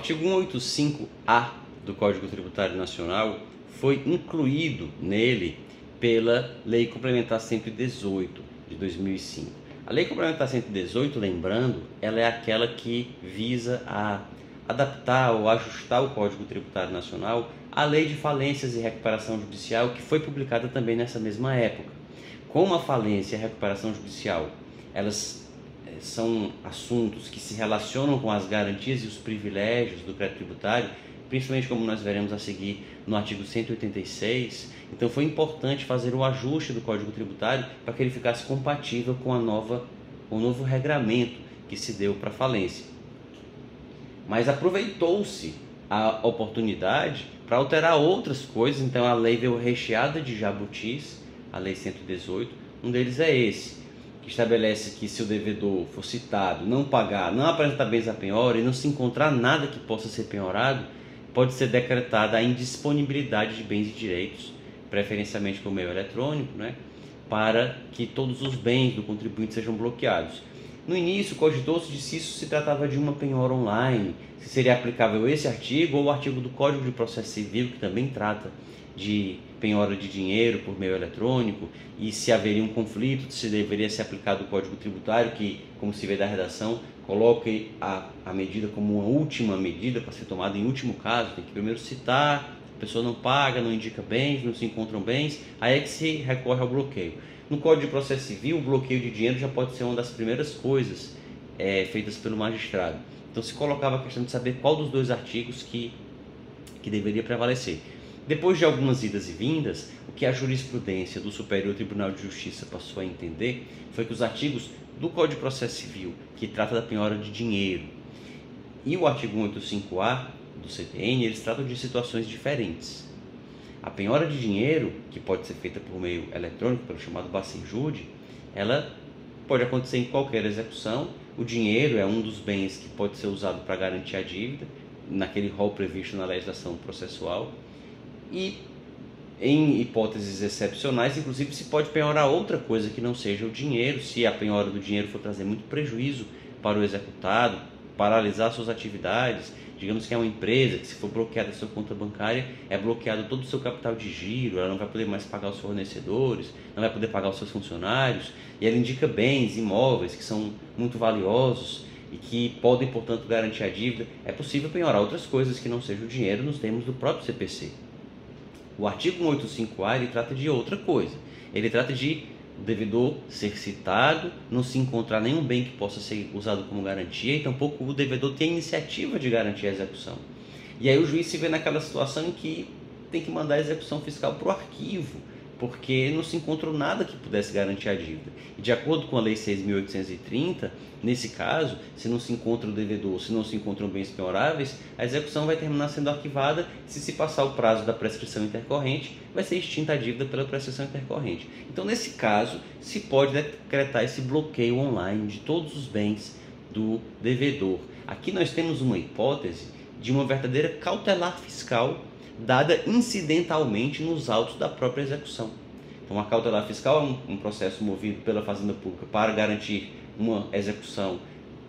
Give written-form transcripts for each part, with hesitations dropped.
artigo 185-A do Código Tributário Nacional foi incluído nele pela Lei Complementar 118 de 2005. A Lei Complementar 118, lembrando, ela é aquela que visa a adaptar ou ajustar o Código Tributário Nacional à Lei de Falências e Recuperação Judicial, que foi publicada também nessa mesma época. Como a falência e a recuperação judicial, elas são assuntos que se relacionam com as garantias e os privilégios do crédito tributário, principalmente como nós veremos a seguir no artigo 186, então foi importante fazer o ajuste do Código Tributário para que ele ficasse compatível com o novo regramento que se deu para a falência. Mas aproveitou-se a oportunidade para alterar outras coisas, então a lei veio recheada de jabutis, a Lei 118, um deles é esse, que estabelece que se o devedor for citado, não pagar, não apresentar bens à penhora e não se encontrar nada que possa ser penhorado, pode ser decretada a indisponibilidade de bens e direitos, preferencialmente por meio eletrônico, para que todos os bens do contribuinte sejam bloqueados. No início, cogitou-se de se isso se tratava de uma penhora online, se seria aplicável esse artigo ou o artigo do Código de Processo Civil, que também trata de penhora de dinheiro por meio eletrônico, e se haveria um conflito, se deveria ser aplicado o Código Tributário, que, como se vê da redação, coloque a medida como uma última medida para ser tomada em último caso. Tem que primeiro citar, a pessoa não paga, não indica bens, não se encontram bens, aí é que se recorre ao bloqueio. No Código de Processo Civil, o bloqueio de dinheiro já pode ser uma das primeiras coisas feitas pelo magistrado. Então se colocava a questão de saber qual dos dois artigos que deveria prevalecer. Depois de algumas idas e vindas, o que a jurisprudência do Superior Tribunal de Justiça passou a entender foi que os artigos do Código de Processo Civil, que trata da penhora de dinheiro, e o artigo 185-A do CTN, eles tratam de situações diferentes. A penhora de dinheiro, que pode ser feita por meio eletrônico, pelo chamado Bacenjude, ela pode acontecer em qualquer execução. O dinheiro é um dos bens que pode ser usado para garantir a dívida, naquele rol previsto na legislação processual. E em hipóteses excepcionais, inclusive, se pode penhorar outra coisa que não seja o dinheiro, se a penhora do dinheiro for trazer muito prejuízo para o executado, paralisar suas atividades. Digamos que é uma empresa que, se for bloqueada a sua conta bancária, é bloqueado todo o seu capital de giro, ela não vai poder mais pagar os fornecedores, não vai poder pagar os seus funcionários, e ela indica bens, imóveis que são muito valiosos e que podem, portanto, garantir a dívida. É possível penhorar outras coisas que não sejam o dinheiro nos termos do próprio CPC. O artigo 185-A ele trata de outra coisa. Ele trata de o devedor ser citado, não se encontrar nenhum bem que possa ser usado como garantia, e tampouco o devedor tem a iniciativa de garantir a execução. E aí o juiz se vê naquela situação em que tem que mandar a execução fiscal para o arquivo, porque não se encontrou nada que pudesse garantir a dívida. E de acordo com a Lei 6.830, nesse caso, se não se encontra o devedor, se não se encontram bens penhoráveis, a execução vai terminar sendo arquivada. Se passar o prazo da prescrição intercorrente, vai ser extinta a dívida pela prescrição intercorrente. Então, nesse caso, se pode decretar esse bloqueio online de todos os bens do devedor. Aqui nós temos uma hipótese de uma verdadeira cautelar fiscal dada incidentalmente nos autos da própria execução. Então, a cautelar fiscal é um processo movido pela Fazenda Pública para garantir uma execução,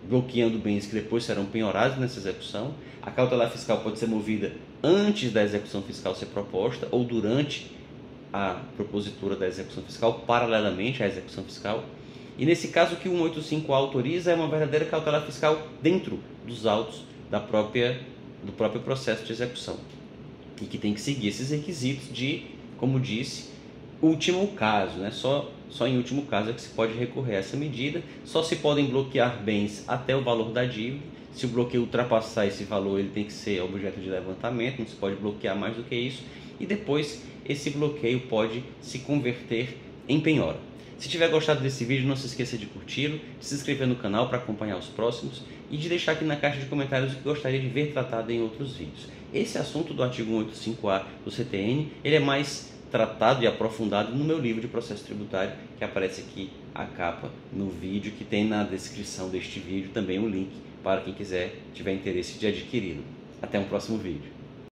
bloqueando bens que depois serão penhorados nessa execução. A cautelar fiscal pode ser movida antes da execução fiscal ser proposta ou durante a propositura da execução fiscal, paralelamente à execução fiscal. E nesse caso, o que o 185-A autoriza é uma verdadeira cautelar fiscal dentro dos autos do próprio processo de execução, e que tem que seguir esses requisitos de, como disse, último caso, Só em último caso é que se pode recorrer a essa medida. Só se podem bloquear bens até o valor da dívida. Se o bloqueio ultrapassar esse valor, ele tem que ser objeto de levantamento, não se pode bloquear mais do que isso. E depois, esse bloqueio pode se converter em penhora. Se tiver gostado desse vídeo, não se esqueça de curti-lo, de se inscrever no canal para acompanhar os próximos e de deixar aqui na caixa de comentários o que gostaria de ver tratado em outros vídeos. Esse assunto do artigo 185-A do CTN, ele é mais tratado e aprofundado no meu livro de processo tributário, que aparece aqui a capa no vídeo, que tem na descrição deste vídeo também um link para quem tiver interesse de adquiri-lo. Até um próximo vídeo.